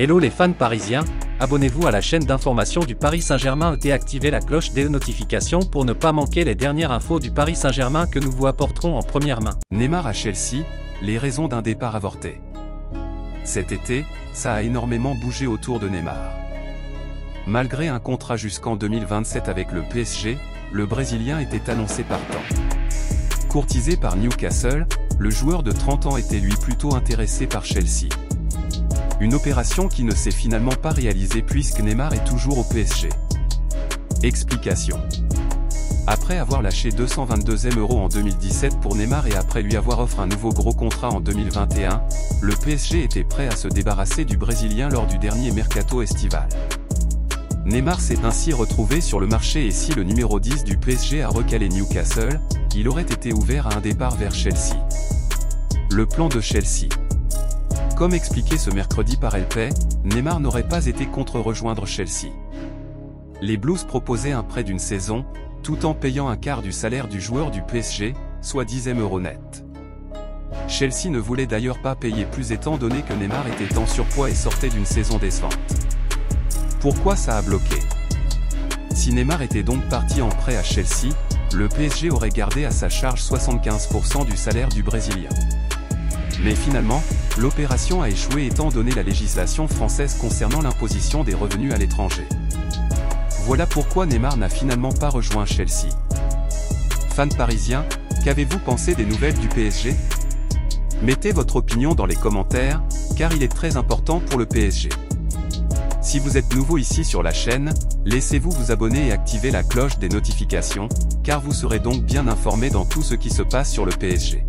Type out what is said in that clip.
Hello les fans parisiens, abonnez-vous à la chaîne d'information du Paris Saint-Germain et activez la cloche des notifications pour ne pas manquer les dernières infos du Paris Saint-Germain que nous vous apporterons en première main. Neymar à Chelsea, les raisons d'un départ avorté. Cet été, ça a énormément bougé autour de Neymar. Malgré un contrat jusqu'en 2027 avec le PSG, le Brésilien était annoncé partant. Courtisé par Newcastle, le joueur de 30 ans était lui plutôt intéressé par Chelsea. Une opération qui ne s'est finalement pas réalisée puisque Neymar est toujours au PSG. Explication. Après avoir lâché 222 M € en 2017 pour Neymar et après lui avoir offert un nouveau gros contrat en 2021, le PSG était prêt à se débarrasser du Brésilien lors du dernier mercato estival. Neymar s'est ainsi retrouvé sur le marché et si le numéro 10 du PSG a recalé Newcastle, il aurait été ouvert à un départ vers Chelsea. Le plan de Chelsea. Comme expliqué ce mercredi par LP, Neymar n'aurait pas été contre rejoindre Chelsea. Les Blues proposaient un prêt d'une saison, tout en payant un quart du salaire du joueur du PSG, soit 10 M € net. Chelsea ne voulait d'ailleurs pas payer plus étant donné que Neymar était en surpoids et sortait d'une saison décevante. Pourquoi ça a bloqué? Si Neymar était donc parti en prêt à Chelsea, le PSG aurait gardé à sa charge 75% du salaire du Brésilien. Mais finalement, l'opération a échoué étant donné la législation française concernant l'imposition des revenus à l'étranger. Voilà pourquoi Neymar n'a finalement pas rejoint Chelsea. Fans parisiens, qu'avez-vous pensé des nouvelles du PSG? Mettez votre opinion dans les commentaires, car il est très important pour le PSG. Si vous êtes nouveau ici sur la chaîne, laissez-vous vous abonner et activer la cloche des notifications, car vous serez donc bien informé dans tout ce qui se passe sur le PSG.